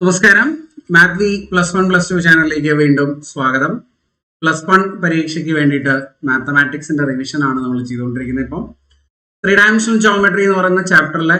നമസ്കാരം. മാത്വി +1 +2 ചാനലിലേക്ക് വീണ്ടും സ്വാഗതം. +1 പരീക്ഷയ്ക്ക് വേണ്ടിയിട്ട് മാത്തമാറ്റിക്സിന്റെ റിവിഷൻ ആണ് നമ്മൾ ചെയ്തുകൊണ്ടിരിക്കുന്നത്. ഇപ്പം 3 ഡയമെൻഷണൽ ജോമെട്രി എന്ന് പറയുന്ന ചാപ്റ്ററിലെ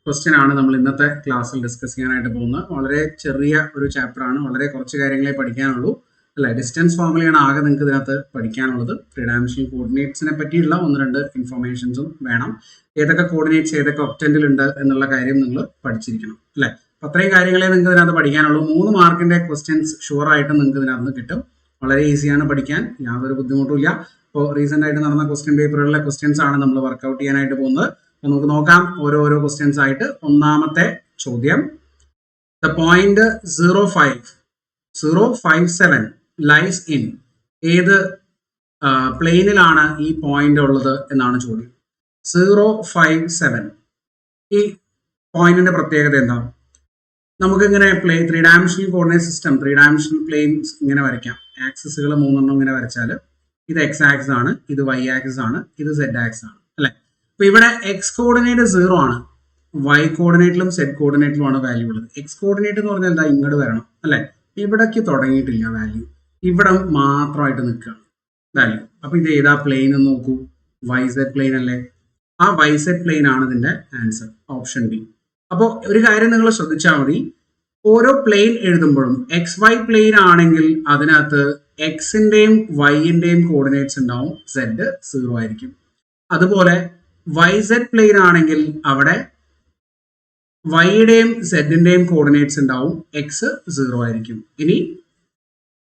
ക്വസ്റ്റ്യൻ ആണ് നമ്മൾ ഇന്നത്തെ ക്ലാസ്സിൽ ഡിസ്കസ് ചെയ്യാനായിട്ട് പോകുന്നത്. വളരെ ചെറിയ ഒരു ചാപ്റ്റർ ആണ്, വളരെ കുറച്ച് കാര്യങ്ങളെ പഠിക്കാനുള്ളൂ അല്ലെ. ഡിസ്റ്റൻസ് ഫോർമുലയാണ് ആകെ നിങ്ങൾക്ക് ഇതിനകത്ത് പഠിക്കാനുള്ളത്. 3 ഡയമെൻഷണൽ കോർഡിനേറ്റ്സിനെ പറ്റിയുള്ള 1-2 ഇൻഫർമേഷൻസും വേണം. ഏതൊക്കെ കോർഡിനേറ്റ്സ് ഏതൊക്കെ ഒക്ടന്റിൽ ഉണ്ട് എന്നുള്ള കാര്യം നിങ്ങൾ പഠിച്ചിരിക്കണം അല്ലെ. അത്രയും കാര്യങ്ങളെ നിങ്ങൾക്ക് ഇതിനകത്ത് പഠിക്കാനുള്ളൂ. 3 മാർക്കിന്റെ ക്വസ്റ്റ്യൻസ് ഷുവർ ആയിട്ട് നിങ്ങൾക്ക് ഇതിനകത്ത് കിട്ടും. വളരെ ഈസിയാണ് പഠിക്കാൻ, യാതൊരു ബുദ്ധിമുട്ടുമില്ല. ഇപ്പോൾ റീസെന്റ് ആയിട്ട് നടന്ന ക്വസ്റ്റ്യൻ പേപ്പറുകളിലെ ക്വസ്റ്റ്യൻസ് ആണ് നമ്മൾ വർക്ക്ഔട്ട് ചെയ്യാനായിട്ട് പോകുന്നത്. അപ്പോൾ നമുക്ക് നോക്കാം ഓരോ ക്വസ്റ്റ്യൻസ് ആയിട്ട്. ഒന്നാമത്തെ ചോദ്യം, ദ പോയിന്റ് 057 ലൈസ് ഇൻ ഏത് പ്ലെയിനിലാണ് ഈ പോയിന്റ് ഉള്ളത് എന്നാണ് ചോദ്യം. 057 ഈ പോയിന്റിന്റെ പ്രത്യേകത എന്താ? നമുക്കിങ്ങനെ 3 dimensional coordinate system, 3 dimensional planes ഇങ്ങനെ വരയ്ക്കാം. ആക്സിസുകൾ 3 ഇങ്ങനെ വരച്ചാൽ ഇത് എക്സ് ആക്സിസ് ആണ്, ഇത് വൈ ആക്സിസ് ആണ്, ഇത് സെഡ് ആക്സിസ് ആണ് അല്ലെ. അപ്പൊ ഇവിടെ എക്സ് കോർഡിനേറ്റ് 0 ആണ്, വൈ കോർഡിനേറ്റിലും സെഡ് കോർഡിനേറ്റിലുമാണ് വാല്യൂ ഉള്ളത്. എക്സ് കോർഡിനേറ്റ് എന്ന് പറഞ്ഞാൽ എന്താ? ഇങ്ങോട്ട് വരണം അല്ലെ. ഇവിടേക്ക് തുടങ്ങിയിട്ടില്ല വാല്യൂ, ഇവിടെ മാത്രമായിട്ട് നിൽക്കുകയാണ് വാല്യൂ. അപ്പൊ ഇത് ഏതാ പ്ലെയിൻ എന്ന് നോക്കൂ, വൈ സെഡ് പ്ലെയിൻ അല്ലേ. ആ വൈ സെഡ് പ്ലെയിൻ ആണ് ഇതിന്റെ ആൻസർ, ഓപ്ഷൻ ബി. അപ്പോൾ ഒരു കാര്യം നിങ്ങൾ ശ്രദ്ധിച്ചാൽ മതി, ഓരോ പ്ലെയിൻ എഴുതുമ്പോഴും എക്സ് വൈ പ്ലെയിൻ ആണെങ്കിൽ അതിനകത്ത് എക്സിന്റെയും വൈന്റെയും കോർഡിനേറ്റ്സ് ഉണ്ടാവും, സെഡ് 0 ആയിരിക്കും. അതുപോലെ വൈ സെഡ് പ്ലെയിൻ ആണെങ്കിൽ അവിടെ വൈയുടെയും സെഡിന്റെയും കോർഡിനേറ്റ്സ് ഉണ്ടാവും, എക്സ് 0 ആയിരിക്കും. ഇനി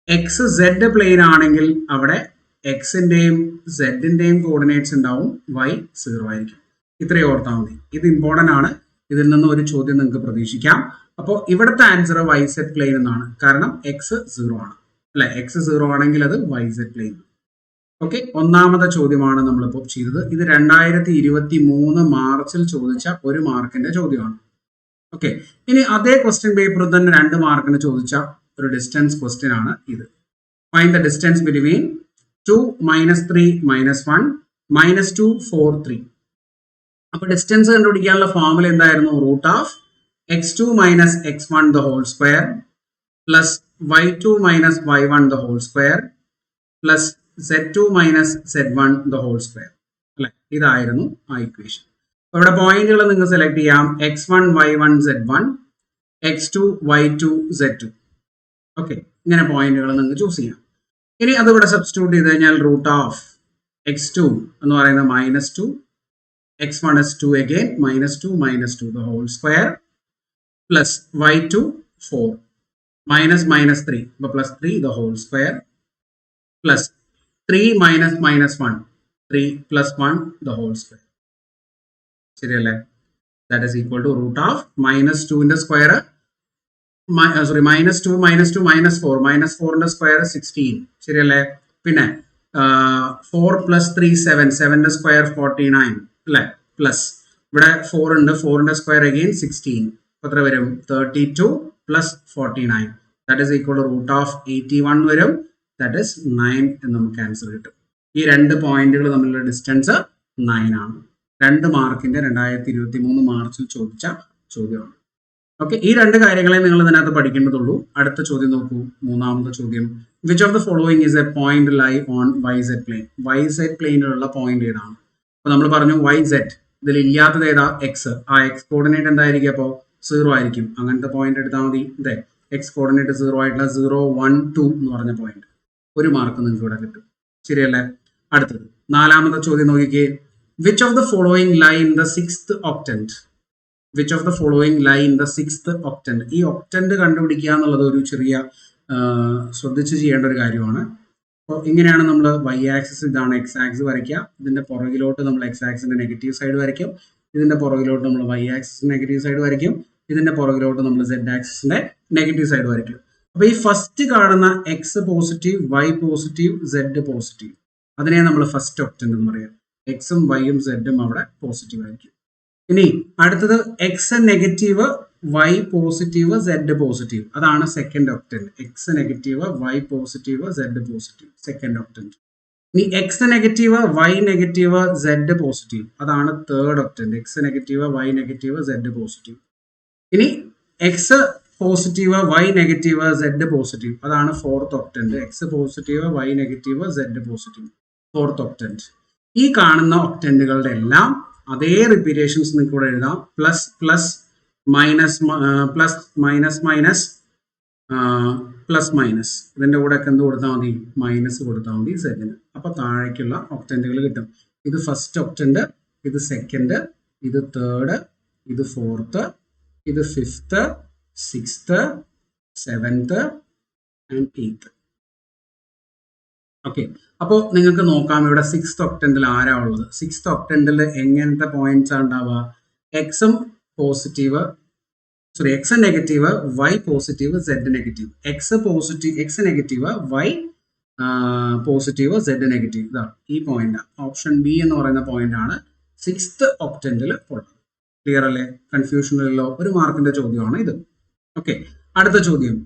എക്സ് സെഡ് പ്ലെയിൻ ആണെങ്കിൽ അവിടെ എക്സിന്റെയും സെഡിന്റെയും കോർഡിനേറ്റ്സ് ഉണ്ടാവും, വൈ 0 ആയിരിക്കും. ഇത്രയും ഓർത്താൽ മതി. ഇത് ഇമ്പോർട്ടന്റ് ആണ്. ഇതിൽ നിന്ന് ഒരു ചോദ്യം നിങ്ങൾക്ക് പ്രതീക്ഷിക്കാം. അപ്പോൾ ഇവിടുത്തെ ആൻസർ വൈ സെഡ് പ്ലെയിൻ എന്നാണ്, കാരണം എക്സ് 0 ആണ് അല്ലെ. എക്സ് 0 ആണെങ്കിൽ അത് വൈ സെഡ് പ്ലെയിൻ. ഓക്കെ, ഒന്നാമത്തെ ചോദ്യമാണ് നമ്മളിപ്പോൾ ചെയ്തത്. ഇത് 2023 മാർച്ചിൽ ചോദിച്ച 1 മാർക്കിന്റെ ചോദ്യമാണ്. ഓക്കെ, ഇനി അതേ ക്വസ്റ്റ്യൻ പേപ്പറിൽ തന്നെ 2 മാർക്കിന് ചോദിച്ച ഒരു ഡിസ്റ്റൻസ് ക്വസ്റ്റ്യൻ ആണ് ഇത്. Find the distance between 2 -3 -1 -2 4 3. അപ്പൊ ഡിസ്റ്റൻസ് കണ്ടുപിടിക്കാനുള്ള ഫോർമുല എന്തായിരുന്നു? Root of x2 - x1 the whole square plus y2 - y1 the whole square plus z2 - z1 the whole square അല്ലെ. ഇതായിരുന്നു ആ ഇക്വേഷൻ. ഇവിടെ പോയിന്റുകൾ നിങ്ങൾക്ക് സെലക്ട് ചെയ്യാം. x1 y1 z1, x2 y2 z2. Okay, ഇങ്ങനെ പോയിന്റുകൾ നിങ്ങൾക്ക് ചൂസ് ചെയ്യാം. ഇനി അതിവിടെ സബ്സ്റ്റിറ്റ്യൂട്ട് ചെയ്ത് കഴിഞ്ഞാൽ റൂട്ട് ഓഫ് x2 എന്ന് പറയുന്നത് -2, x1 is 2 again, -2 -2 the whole square plus y2 4 -3 but plus 3 the whole square plus 3 -1 3 plus 1 the whole square. ശരിയല്ലേ? That is equal to root of -2 ന്റെ സ്ക്വയർ, -2 -2 -4 -4 ന്റെ സ്ക്വയർ 16. ശരിയല്ലേ? പിന്നെ 4 plus 3 7 7 ന്റെ സ്ക്വയർ 49 അല്ലെ. Plus ഇവിടെ 4 ഉണ്ട്, 4 ന്റെ സ്ക്വയർ അഗെയിൻ 16. എത്ര വരും? 32 plus 49. That is equal to root of 81 വരും. ദാറ്റ് ഈസ് 9 എന്ന് നമുക്ക് ആൻസർ കിട്ടും. ഈ 2 പോയിന്റുകൾ തമ്മിലുള്ള ഡിസ്റ്റൻസ് 9 ആണ്. 2 മാർക്കിന്റെ 2023 മാർച്ചിൽ ചോദിച്ച ചോദ്യമാണ്. ഓക്കെ, ഈ 2 കാര്യങ്ങളെ നിങ്ങൾ ഇതിനകത്ത് പഠിക്കേണ്ടതുള്ളൂ. അടുത്ത ചോദ്യം നോക്കൂ, മൂന്നാമത്തെ ചോദ്യം. Which of the following is a point lie on Y Z plane? Y Z പ്ലെയിനിലുള്ള പോയിന്റ് ഏതാണ്? അപ്പൊ നമ്മൾ പറഞ്ഞു വൈ സെഡ്, ഇതിൽ ഇല്ലാത്തത് ഏതാ? എക്സ്. ആ എക്സ് കോർഡിനേറ്റ് എന്തായിരിക്കും? അപ്പോൾ 0 ആയിരിക്കും. അങ്ങനത്തെ പോയിന്റ് എടുത്താൽ മതി. ഇതേ എക്സ് കോർഡിനേറ്റ് 0 ആയിട്ടുള്ള 0 1 2 എന്ന് പറഞ്ഞ പോയിന്റ്. 1 മാർക്ക് നിങ്ങൾക്ക് ഇവിടെ കിട്ടും. ശരിയല്ലേ? അടുത്തത് 4ാമത്തെ ചോദ്യം നോക്കിക്കേ. Which of the following lie in the 6th octant? Which of the following lie in the 6th octant? ഈ ഒക്ടന്റ് കണ്ടുപിടിക്കുക എന്നുള്ളത് ഒരു ചെറിയ ശ്രദ്ധിച്ച് ചെയ്യേണ്ട ഒരു കാര്യമാണ്. അപ്പോൾ ഇങ്ങനെയാണ് നമ്മൾ വൈ ആക്സിസ്, ഇതാണ് എക്സ് ആക്സിസ് വരയ്ക്കുക. ഇതിന്റെ പുറകിലോട്ട് നമ്മൾ എക്സ് ആക്സിന്റെ നെഗറ്റീവ് സൈഡ് വരയ്ക്കും. ഇതിന്റെ പുറകിലോട്ട് നമ്മൾ വൈ ആക്സിസ് നെഗറ്റീവ് സൈഡ് വരയ്ക്കും. ഇതിന്റെ പുറകിലോട്ട് നമ്മൾ സെഡ് ആക്സിസിന്റെ നെഗറ്റീവ് സൈഡ് വരയ്ക്കും. അപ്പൊ ഈ ഫസ്റ്റ് കാണുന്ന X positive, Y positive, Z positive, അതിനെ നമ്മൾ ഫസ്റ്റ് ഒക്ടന്റ് എന്ന് പറയാം. എക്സും വൈയും സെഡും അവിടെ പോസിറ്റീവ് ആയിരിക്കും. ഇനി അടുത്തത് X negative, Y positive, Z positive, അതാണ് second octant. X negative, Y positive, Z positive, second octant. ഇനി X negative, Y negative, Z positive, അതാണ് third octant. X negative, Y negative, Z positive. ഇനി X positive Y negative Z positive, അതാണ് fourth octant. X positive Y negative Z positive, fourth octant. ഈ കാണുന്ന ഒക്ടന്റുകളുടെ എല്ലാം അതേ repetitions നിങ്ങൾക്ക് ഇവിടെ എഴുതാം. Plus plus minus plus minus minus plus minus, ഇതിന്റെ കൂടെ ഒക്കെ എന്ത് കൊടുത്താൽ മതി? മൈനസ് കൊടുത്താൽ മതി സെഡിന്. അപ്പൊ താഴേക്കുള്ള ഒക്ടന്റുകൾ കിട്ടും. ഇത് ഫസ്റ്റ് ഒക്ടന്റ്, ഇത് സെക്കൻഡ്, ഇത് തേർഡ്, ഇത് ഫോർത്ത്, ഇത് fifth, sixth, seventh and eighth. Okay, അപ്പോൾ നിങ്ങൾക്ക് നോക്കാം ഇവിടെ സിക്സ്ത് ഒക്ടന്റിൽ ആരാ ഉള്ളത്? സിക്സ്ത് ഒക്ടന്റിൽ എങ്ങനത്തെ പോയിന്റ്സ് ഉണ്ടാവുക? എക്സും positive, sorry X negative, Y positive, Z negative. X positive, X negative, Y positive, Z negative. ഇതാ ഈ പോയിന്റ്, ഓപ്ഷൻ ബി എന്ന് പറയുന്ന പോയിന്റ് ആണ് സിക്സ്ത് ഒക്ടന്റിൽ ഉള്ളത്. ക്ലിയർ അല്ലേ? കൺഫ്യൂഷനിലോ? ഒരു മാർക്കിന്റെ ചോദ്യമാണ് ഇത്. ഓക്കെ, അടുത്ത ചോദ്യം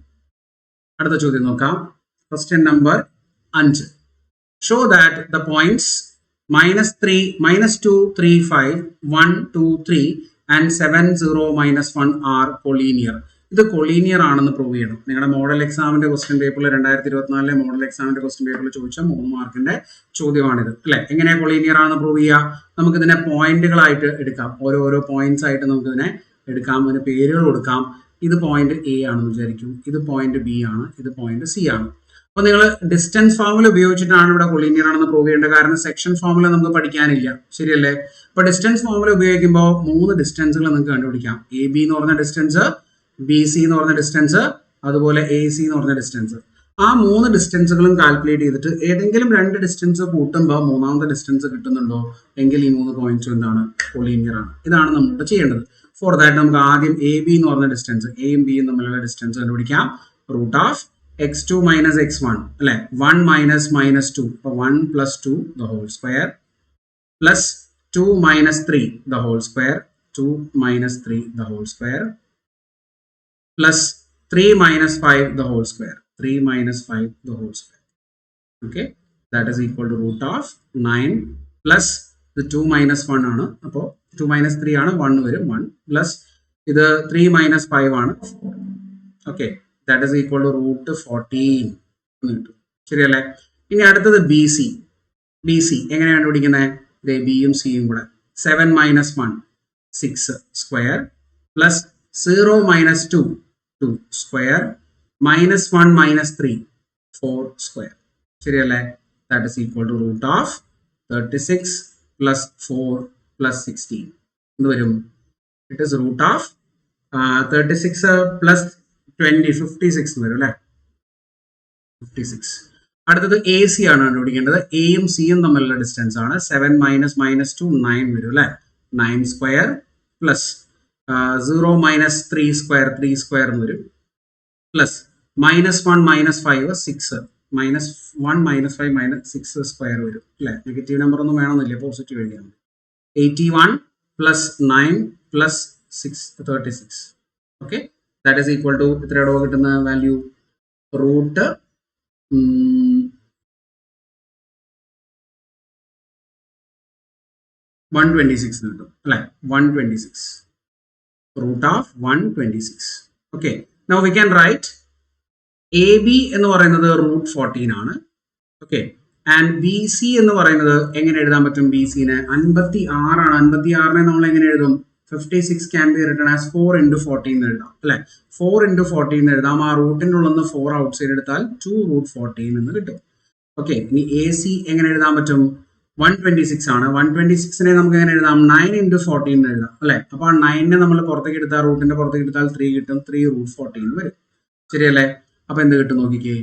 നോക്കാം. Question number 5. Show that the points -3, -2, 3, 5, 1, 2, 3 and 7, 0, -1 R collinear. ഇത് കൊളീനിയർ ആണെന്ന് പ്രൂവ് ചെയ്യണം. നിങ്ങളുടെ മോഡൽ എക്സാമിന്റെ ക്വസ്റ്റ്യൻ പേപ്പറിൽ 2024 മോഡൽ എക്സാമിന്റെ ക്വസ്റ്റ്യൻ പേപ്പറിൽ ചോദിച്ച 3 മാർക്കിന്റെ ചോദ്യമാണിത് അല്ലെ. എങ്ങനെയാ കൊളീനിയർ ആണെന്ന് പ്രൂവ് ചെയ്യുക? നമുക്ക് ഇതിനെ പോയിന്റുകളായിട്ട് എടുക്കാം. ഓരോരോ പോയിന്റ്സ് ആയിട്ട് നമുക്ക് ഇതിനെ എടുക്കാം, അതിന് പേരുകൾ കൊടുക്കാം. ഇത് പോയിന്റ് എ ആണെന്ന് വിചാരിക്കും, ഇത് പോയിന്റ് ബി ആണ്, ഇത് പോയിന്റ് സി ആണ്. അപ്പൊ നിങ്ങൾ ഡിസ്റ്റൻസ് ഫോർമുല ഉപയോഗിച്ചിട്ടാണ് ഇവിടെ കൊളീനിയർ ആണെന്ന് പ്രൂവ് ചെയ്യേണ്ടത്. കാരണം സെക്ഷൻ ഫോർമുല നമുക്ക് പഠിക്കാനില്ല, ശരിയല്ലേ? അപ്പൊ ഡിസ്റ്റൻസ് ഫോർമുല ഉപയോഗിക്കുമ്പോൾ 3 ഡിസ്റ്റൻസുകൾ നിങ്ങൾക്ക് കണ്ടുപിടിക്കാം. എ ബി എന്ന് പറഞ്ഞ ഡിസ്റ്റൻസ്, ബി സി എന്ന് പറഞ്ഞ ഡിസ്റ്റൻസ്, അതുപോലെ എ സി എന്ന് പറഞ്ഞ ഡിസ്റ്റൻസ്. ആ 3 ഡിസ്റ്റൻസുകളും കാൽക്കുലേറ്റ് ചെയ്തിട്ട് ഏതെങ്കിലും 2 ഡിസ്റ്റൻസ് കൂട്ടുമ്പോൾ 3ാമത്തെ ഡിസ്റ്റൻസ് കിട്ടുന്നുണ്ടോ എങ്കിൽ ഈ 3 പോയിന്റ്സും എന്താണ്? കൊളീനിയർ ആണ്. ഇതാണ് നമ്മൾ ചെയ്യേണ്ടത്. ഫോർ ദാറ്റ് നമുക്ക് ആദ്യം എ ബി എന്ന് പറഞ്ഞ ഡിസ്റ്റൻസ്, എയും ബിയും തമ്മിലുള്ള ഡിസ്റ്റൻസ് കണ്ടുപിടിക്കാം. Root of x2 minus x1 അല്ലെ, 1 minus -2, അപ്പോൾ 1 plus 2 the whole square plus 2 minus 3 the whole square, 2 minus 3 the whole square plus 3 minus 5 the whole square, 3 minus 5 the whole square. Okay, that is equal to root of 9 plus the 2 minus 1 ആണ്, അപ്പോൾ 2 minus 3 ആണ്, 1 വരും, 1 plus ഇത് 3 minus 5 ആണ്, 4. Okay, that is equal to root 14 എന്ന് കിട്ടും, ശരിയല്ലേ? ഇനി അടുത്തത് ബി സി. ബി സി എങ്ങനെ കണ്ടുപിടിക്കുന്നത്? ബിയും സിയും കൂടെ 7 minus 1 6 square plus 0 minus 2 2 square minus 1 minus 3 4 square, ശരിയല്ലേ? That is equal to root of 36 plus 4 plus 16 എന്ത് വരും? It is root of 36 plus 20 56 വരും അല്ലെ, 56. അടുത്തത് എ സി ആണ് കണ്ടുപിടിക്കേണ്ടത്. എയും സിയും തമ്മിലുള്ള ഡിസ്റ്റൻസ് ആണ്. 7 minus -2 9 വരും അല്ലെ, 9 square plus 0 minus 3 square 3 square എന്ന് വരും plus -1 minus 5 6 -1 minus 5 minus 6 square വരും അല്ലെ. നെഗറ്റീവ് നമ്പർ ഒന്നും വേണമെന്നില്ല, പോസിറ്റീവ് എഴുതിയാൽ മതി. 81 plus 9 plus 6 36. Okay, that is equal to എത്രയോ കിട്ടുന്ന വാല്യൂ? റൂട്ട് 126 കിട്ടും അല്ലെ, 126, root of 126. Okay, now we can write A B എന്ന് പറയുന്നത് റൂട്ട് 14 ആണ്. ഓക്കെ, ആൻഡ് ബി സി എന്ന് പറയുന്നത് എങ്ങനെ എഴുതാൻ പറ്റും? ബി സിനെ 56 ആണ്. 56നെ നമ്മൾ എങ്ങനെ എഴുതും? 56 can be written as 4 into 14 എന്ന് എഴുതാം അല്ലെ, 4 into 14 എന്ന് എഴുതാം. ആ റൂട്ടിൻ്റെ ഉള്ളിൽ നിന്ന് 4 ഔട്ട് സൈഡ് എടുത്താൽ 2 root 14 എന്ന് കിട്ടും. ഓക്കെ, ഇനി എ സി എങ്ങനെ എഴുതാൻ പറ്റും? 126 ആണ്. 126നെ നമുക്ക് എങ്ങനെ എഴുതാം? 9 into 14 എന്ന് എഴുതാം അല്ലെ. അപ്പോൾ ആ 9നെ നമ്മൾ പുറത്തേക്ക് എടുത്താൽ, റൂട്ടിന്റെ പുറത്തേക്ക് എടുത്താൽ 3 കിട്ടും, 3 root 14 വരും, ശരിയല്ലേ? അപ്പൊ എന്ത് കിട്ടും നോക്കിക്കേ?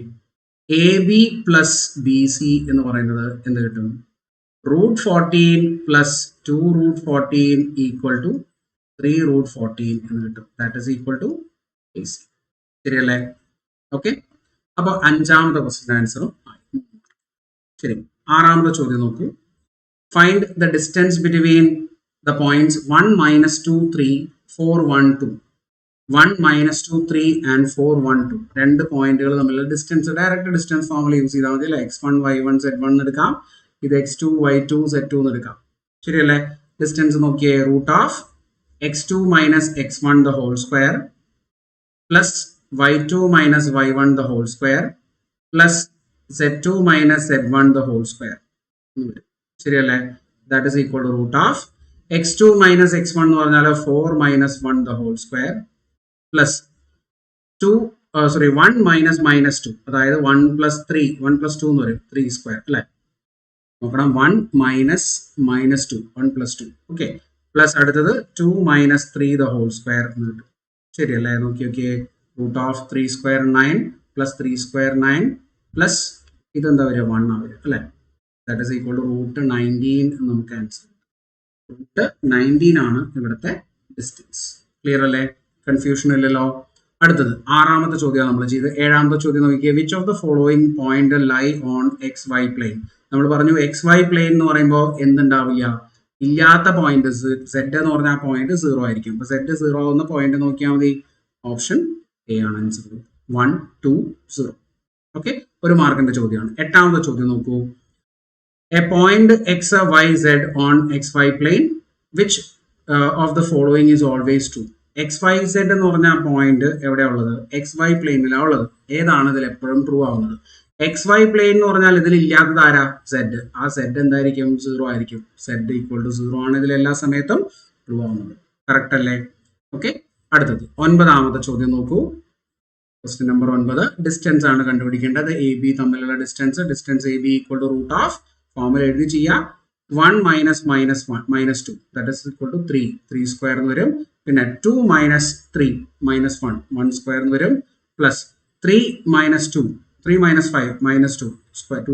A B plus B C എന്ന് പറയുന്നത് എന്ത് കിട്ടും? Root 14 plus 2 root 14 equal to 3 root 14 എന്ന് കിട്ടും. That is equal to A C, ശരിയല്ലേ? ഓക്കെ, അപ്പൊ 5ാമത്തെ ക്വസ്റ്റ്യൻ ആൻസറും ആയി. ശരി, 6ാമത്തെ ചോദ്യം നോക്കൂ. Find the distance between the points 1 minus 2 3 4 1 2. 1 minus 2 3 and 4 1 2 രണ്ട് പോയിന്റുകൾ തമ്മിലുള്ള distance direct distance formula use ചെയ്താൽ മതി. x1 y1 z1 എന്ന് എടുക്കാം, ഇത് x2 y2 z2 എന്ന് എടുക്കാം, ശരിയല്ലേ? ഡിസ്റ്റൻസ് നോക്കിയേ, root of x2 minus x1 the whole square plus y2 minus y1 the whole square plus z2 minus z1 the whole square എന്ന് വരും. ശരിയല്ലേ? That is equal to root of x2 minus x1 എന്ന് പറഞ്ഞാൽ 4 minus 1 the whole square plus 1 minus minus 2, അതായത് 1 plus 3 1 plus 2 എന്ന് വരും 3 square അല്ലേ? നോക്കണം, 1 minus minus 2 1 plus 2. Okay, plus അടുത്തത് 2 മൈനസ് 3 ദ ഹോൾ സ്ക്വയർ എന്ന് കിട്ടും. ശരിയല്ലേ? നോക്കിയൊക്കെ, root of 3 square 9 plus 3 square 9 plus ഇതെന്താ വരിക 1 ആ വരിക അല്ലേ? That is equal to root 19 എന്ന് നമുക്ക് ആൻസർ. റൂട്ട് 19 ആണ് ഇവിടുത്തെ ഡിസ്റ്റൻസ്. ക്ലിയർ അല്ലേ? കൺഫ്യൂഷൻ ഇല്ലല്ലോ. അടുത്തത് 6ാമത്തെ ചോദ്യമാണ് നമ്മൾ ചെയ്ത്. 7ാമത്തെ ചോദ്യം നോക്കിയേ, which of the following point lie on X Y plane. നമ്മൾ പറഞ്ഞു എക്സ് വൈ പ്ലെയിൻ എന്ന് പറയുമ്പോൾ എന്തുണ്ടാവില്ല, ഇല്ലാത്ത പോയിന്റ് സെഡ് എന്ന് പറഞ്ഞ ആ പോയിന്റ് 0 ആയിരിക്കും. അപ്പൊ സെഡ് 0 ആവുന്ന പോയിന്റ് നോക്കിയാൽ മതി. ഓപ്ഷൻ എ ആണ് ആൻസർ. 1 2 0. ഓക്കെ, ഒരു മാർക്കിന്റെ ചോദ്യമാണ്. 8ാമത്തെ ചോദ്യം നോക്കൂ. A point X Y Z on X Y plane which of the following is always true. X Y Z എന്ന് പറഞ്ഞ പോയിന്റ് എവിടെയാ ഉള്ളത്? എക്സ് വൈ പ്ലെയിനിലാണ് ഉള്ളത്. ഏതാണ് ഇതിൽ എപ്പോഴും ട്രൂ ആവുന്നത്? എക്സ് വൈ പ്ലെയിൻ എന്ന് പറഞ്ഞാൽ ഇതിൽ ഇല്ലാത്തത് ആരാ? സെഡ്. ആ സെഡ് എന്തായിരിക്കും? 0 ആയിരിക്കും. സെഡ് ഈക്വൽ ടു 0 ആണ് ഇതിൽ എല്ലാ സമയത്തും ട്രൂ ആവുന്നത്. കറക്റ്റ് അല്ലേ? ഓക്കെ, അടുത്തത് 9ാമത്തെ ചോദ്യം നോക്കൂ. Question number 9. ഡിസ്റ്റൻസ് ആണ് കണ്ടുപിടിക്കേണ്ടത്. എ ബി തമ്മിലുള്ള distance. Distance A B equal to root of, formula എഴുതി ചെയ്യാം, 1 minus minus 1 minus 2 that is equal to 3 square എന്ന് വരും. പിന്നെ 2 മൈനസ് 3 മൈനസ് 1 സ്ക്വയർ എന്ന് വരും. Plus 3 minus 2 3 minus 5 minus 2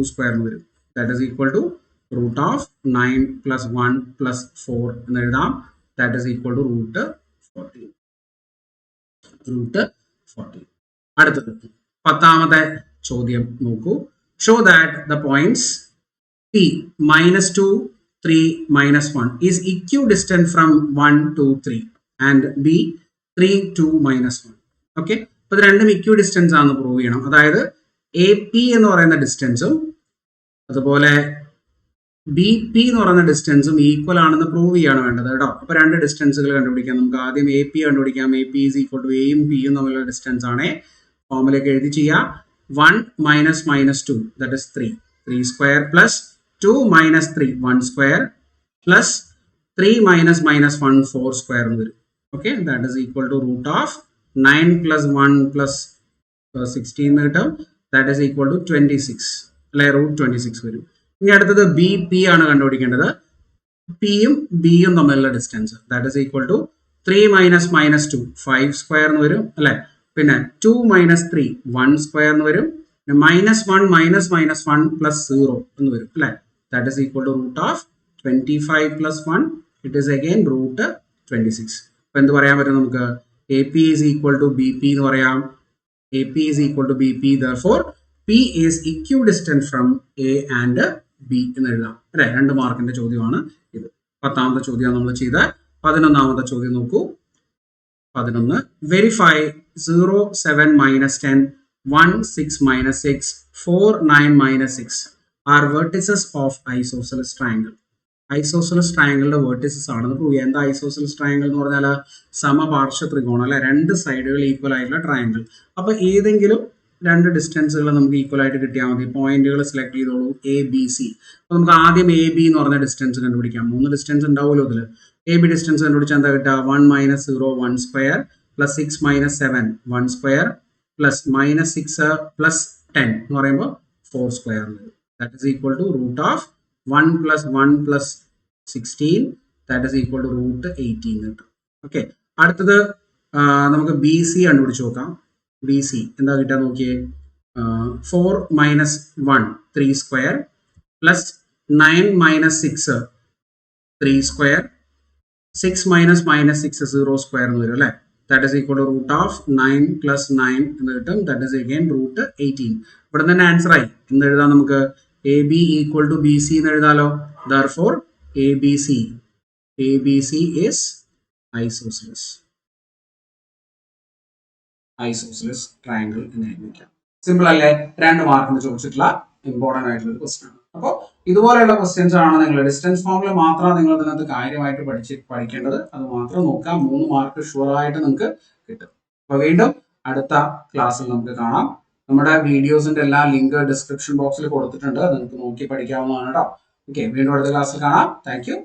square എന്ന് വരും. That is equal to root of 9 plus 1 plus 4 എന്ന് എഴുതാം. That is equal to root 14. അടുത്തത് 10ാമത്തെ ചോദ്യം നോക്കൂ. Show that the points P minus 2, 3, minus 1 is equidistant from 1 to 3 and B 3, 2, minus 1. Okay, അപ്പോൾ ഇത് രണ്ടും ഇക്വിഡിസ്റ്റൻസ് ആണെന്ന് പ്രൂവ് ചെയ്യണം. അതായത് എ പി എന്ന് പറയുന്ന ഡിസ്റ്റൻസും അതുപോലെ ബി പി എന്ന് പറയുന്ന ഡിസ്റ്റൻസും ഈക്വൽ ആണെന്ന് പ്രൂവ് ചെയ്യാണ് വേണ്ടത് കേട്ടോ. അപ്പോൾ രണ്ട് ഡിസ്റ്റൻസുകൾ കണ്ടുപിടിക്കാം. നമുക്ക് ആദ്യം എ പി കണ്ടുപിടിക്കാം. A P is equal to എയും പിയും തമ്മിലുള്ള ഡിസ്റ്റൻസ് ആണ്. ഫോർമുലയൊക്കെ എഴുതി ചെയ്യാം. 1 minus minus 2 that is 3 square plus 2 minus 3 1 square plus 3 minus minus 1 4 square എന്ന് വരും. Okay, that is equal to root of 9 plus 1 plus 16 എന്ന് കിട്ടും. ദാറ്റ് ഈസ് ഈക്വൽ ടു 26 അല്ലെ? റൂട്ട് 26 വരും. ഇനി അടുത്തത് ബി പി ആണ് കണ്ടുപിടിക്കേണ്ടത്. പിയും ബിയും തമ്മിലുള്ള distance that is equal to 3 minus minus 2 5 square എന്ന് വരും അല്ലെ? പിന്നെ 2 മൈനസ് 3 1 സ്ക്വയർ എന്ന് വരും. മൈനസ് 1 മൈനസ് മൈനസ് 1 പ്ലസ് 0 എന്ന് വരും അല്ലെ? That is equal to root of 25 plus 1. It is again root 26. അപ്പോൾ എന്ത് പറയാൻ പറ്റും നമുക്ക്? A P is equal to B P എന്ന് പറയാം. A P is equal to B P. Therefore, P is equidistant from A and B എന്ന് എഴുതാം അല്ലെ? 2 മാർക്കിന്റെ ചോദ്യമാണ് ഇത്. 10ാമത്തെ ചോദ്യമാണ് നമ്മൾ ചെയ്ത. 11ാമത്തെ ചോദ്യം നോക്കൂ. 11. Verify 0, 7 minus 10, 1, 6 minus 6, 4, 9 minus 6. are vertices of isosceles triangle. Isosceles triangle vertices ആണെന്ന് പ്രൂവ് ചെയ്യാം. എന്താ isosceles triangle എന്ന് പറഞ്ഞാൽ? സമപാർശ്വ ത്രികോണം അല്ലെ? രണ്ട് സൈഡുകൾ ഈക്വൽ ആയിട്ടുള്ള ട്രയാങ്കിൾ. അപ്പൊ ഏതെങ്കിലും രണ്ട് ഡിസ്റ്റൻസുകൾ നമുക്ക് ഈക്വൽ ആയിട്ട് കിട്ടിയാൽ മതി. പോയിന്റുകൾ സെലക്ട് ചെയ്തോളൂ, എ ബി സി. അപ്പൊ നമുക്ക് ആദ്യം എ ബി എന്ന് പറഞ്ഞ ഡിസ്റ്റൻസ് കണ്ടുപിടിക്കാം. 3 ഡിസ്റ്റൻസ് ഉണ്ടാവുമല്ലോ ഇതിൽ. എ ബി ഡിസ്റ്റൻസ് കണ്ടുപിടിച്ചാൽ എന്താ കിട്ടുക? 1 minus 0 1 square plus 6 minus 7 1 square plus minus 6 plus 10 എന്ന് പറയുമ്പോൾ 4 square. That is equal to root of 1 plus 1 plus 16. That is equal to root 18. Okay. അടുത്തത് നമുക്ക് ബി സി കണ്ടുപിടിച്ച് നോക്കാം. ബി സി എന്താ കിട്ടാൻ നോക്കിയേ? 4 minus 1 3 square plus 9 minus 6 3 square 6 minus minus 6 0 square എന്ന് വരും അല്ലേ? That is equal to root of 9 plus 9 എന്ന് കിട്ടും. That is again root 18. ഇവിടെ തന്നെ ആൻസർ ആയി. എന്ന് എഴുതാം നമുക്ക്? A B equal to B C എന്ന് എഴുതാലോ. Therefore, ABC is isosceles triangle എന്ന് എഴുതിക്കാം. സിമ്പിൾ അല്ലേ? 2 മാർക്കിന് ചോദിച്ചിട്ടുള്ള ഇമ്പോർട്ടന്റ് ആയിട്ടുള്ള ക്വസ്റ്റ്യൻ ആണ്. അപ്പോൾ ഇതുപോലെയുള്ള ക്വസ്റ്റ്യൻസ് ആണ് നിങ്ങൾ ഡിസ്റ്റൻസ് ഫോർമുല മാത്രമാണ് നിങ്ങൾ ഇതിനകത്ത് കാര്യമായിട്ട് പഠിക്കേണ്ടത്. അത് മാത്രം നോക്കാം. 3 മാർക്ക് ഷുവർ ആയിട്ട് നിങ്ങൾക്ക് കിട്ടും. അപ്പോൾ വീണ്ടും അടുത്ത ക്ലാസ്സിൽ നമുക്ക് കാണാം. നമ്മുടെ വീഡിയോസിന്റെ എല്ലാ ലിങ്ക് ഡിസ്ക്രിപ്ഷൻ ബോക്സിൽ കൊടുത്തിട്ടുണ്ട്. നിങ്ങൾക്ക് നോക്കി പഠിക്കാവുന്നതാണ് കേട്ടോ. ഓക്കെ, വീണ്ടും അടുത്ത ക്ലാസ്സിൽ കാണാം. Thank you.